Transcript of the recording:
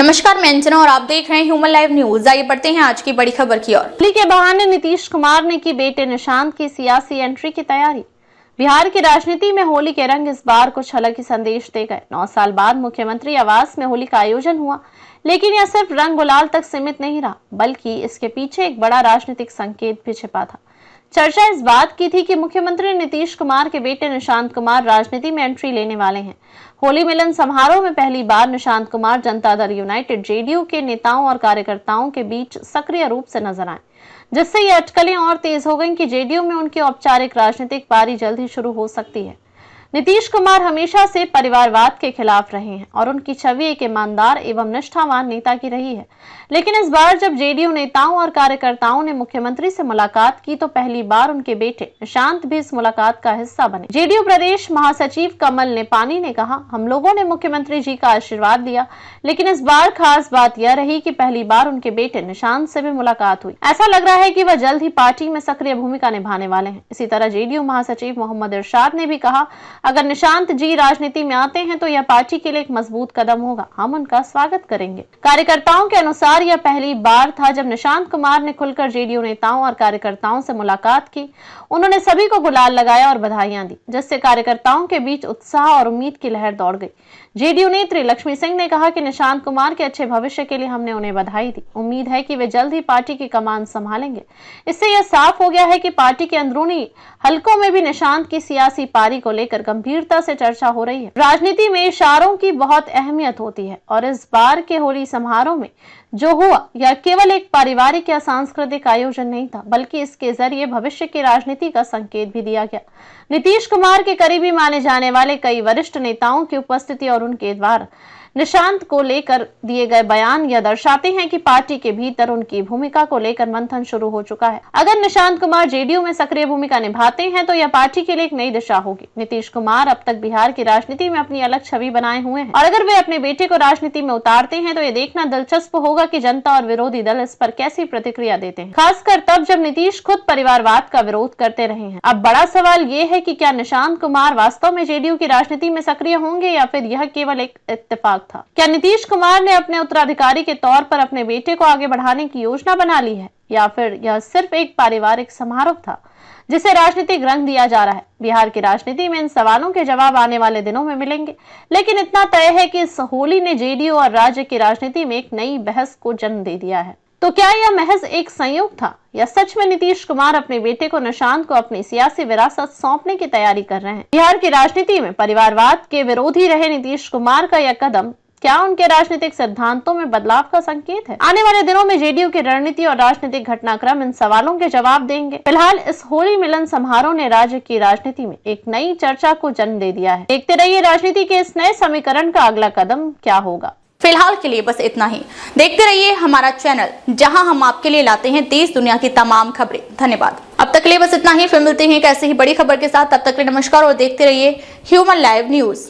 नमस्कार, मैं अंजना और आप देख रहे हैं ह्यूमन लाइव न्यूज। आइए बढ़ते हैं आज की बड़ी खबर की ओर। होली के बहाने नीतीश कुमार ने की बेटे निशांत की सियासी एंट्री की तैयारी। बिहार की राजनीति में होली के रंग इस बार कुछ अलग ही संदेश दे गए। 9 साल बाद मुख्यमंत्री आवास में होली का आयोजन हुआ, लेकिन यह सिर्फ रंग गुलाल तक सीमित नहीं रहा, बल्कि इसके पीछे एक बड़ा राजनीतिक संकेत भी छिपा था। चर्चा इस बात की थी कि मुख्यमंत्री नीतीश कुमार के बेटे निशांत कुमार राजनीति में एंट्री लेने वाले हैं। होली मिलन समारोह में पहली बार निशांत कुमार जनता दल यूनाइटेड जेडीयू के नेताओं और कार्यकर्ताओं के बीच सक्रिय रूप से नजर आए, जिससे ये अटकलें और तेज हो गईं कि जेडीयू में उनकी औपचारिक राजनीतिक पारी जल्द ही शुरू हो सकती है। नीतीश कुमार हमेशा से परिवारवाद के खिलाफ रहे हैं और उनकी छवि एक ईमानदार एवं निष्ठावान नेता की रही है, लेकिन इस बार जब जेडीयू नेताओं और कार्यकर्ताओं ने मुख्यमंत्री से मुलाकात की तो पहली बार उनके बेटे निशांत भी इस मुलाकात का हिस्सा बने। जेडीयू प्रदेश महासचिव कमल नेपानी ने कहा, हम लोगों ने मुख्यमंत्री जी का आशीर्वाद लिया, लेकिन इस बार खास बात यह रही कि पहली बार उनके बेटे निशांत से भी मुलाकात हुई। ऐसा लग रहा है कि वह जल्द ही पार्टी में सक्रिय भूमिका निभाने वाले हैं। इसी तरह जेडीयू महासचिव मोहम्मद इरशाद ने भी कहा, अगर निशांत जी राजनीति में आते हैं तो यह पार्टी के लिए एक मजबूत कदम होगा, हम उनका स्वागत करेंगे। कार्यकर्ताओं के अनुसार यह पहली बार था जब निशांत कुमार ने खुलकर जेडीयू नेताओं और कार्यकर्ताओं से मुलाकात की। उन्होंने सभी को गुलाल लगाया और बधाइयां दी, जिससे कार्यकर्ताओं के बीच उत्साह और उम्मीद की लहर दौड़ गई। जेडीयू नेत्री लक्ष्मी सिंह ने कहा कि निशांत कुमार के अच्छे भविष्य के लिए हमने उन्हें बधाई दी। उम्मीद है कि वे जल्द ही पार्टी की कमान संभालेंगे। इससे यह साफ हो गया है कि पार्टी के अंदरूनी हलकों में भी निशांत की सियासी पारी को लेकर गंभीरता से चर्चा हो रही है। राजनीति में इशारों की बहुत अहमियत होती है और इस बार के होली समारोह में जो हुआ यह केवल एक पारिवारिक या सांस्कृतिक आयोजन नहीं था, बल्कि इसके जरिए भविष्य की राजनीति का संकेत भी दिया गया। नीतीश कुमार के करीबी माने जाने वाले कई वरिष्ठ नेताओं की उपस्थिति और उनके द्वारा निशांत को लेकर दिए गए बयान यह दर्शाते हैं कि पार्टी के भीतर उनकी भूमिका को लेकर मंथन शुरू हो चुका है। अगर निशांत कुमार जेडीयू में सक्रिय भूमिका निभाते हैं तो यह पार्टी के लिए एक नई दिशा होगी। नीतीश कुमार अब तक बिहार की राजनीति में अपनी अलग छवि बनाए हुए हैं और अगर वे अपने बेटे को राजनीति में उतारते हैं तो यह देखना दिलचस्प होगा कि जनता और विरोधी दल इस पर कैसी प्रतिक्रिया देते हैं, खासकर तब जब नीतीश खुद परिवारवाद का विरोध करते रहे हैं। अब बड़ा सवाल ये है कि क्या निशांत कुमार वास्तव में जेडीयू की राजनीति में सक्रिय होंगे या फिर यह केवल एक इत्तेफाक था। क्या नीतीश कुमार ने अपने उत्तराधिकारी के तौर पर अपने बेटे को आगे बढ़ाने की योजना बना ली है या फिर यह सिर्फ एक पारिवारिक समारोह था जिसे राजनीतिक रंग दिया जा रहा है। बिहार की राजनीति में इन सवालों के जवाब आने वाले दिनों में मिलेंगे, लेकिन इतना तय है कि इस होली ने जेडीयू और राज्य की राजनीति में एक नई बहस को जन्म दे दिया है। तो क्या यह महज एक संयोग था या सच में नीतीश कुमार अपने बेटे को निशांत को अपनी सियासी विरासत सौंपने की तैयारी कर रहे हैं? बिहार की राजनीति में परिवारवाद के विरोधी रहे नीतीश कुमार का यह कदम क्या उनके राजनीतिक सिद्धांतों में बदलाव का संकेत है? आने वाले दिनों में जेडीयू की रणनीति और राजनीतिक घटनाक्रम इन सवालों के जवाब देंगे। फिलहाल इस होली मिलन समारोह ने राज्य की राजनीति में एक नई चर्चा को जन्म दे दिया है। देखते रहिए राजनीति के इस नए समीकरण का अगला कदम क्या होगा। फिलहाल के लिए बस इतना ही। देखते रहिए हमारा चैनल, जहां हम आपके लिए लाते हैं देश दुनिया की तमाम खबरें। धन्यवाद। अब तक के लिए बस इतना ही। फिर मिलते हैं एक ऐसी ही बड़ी खबर के साथ। तब तक के लिए नमस्कार और देखते रहिए ह्यूमन लाइव न्यूज।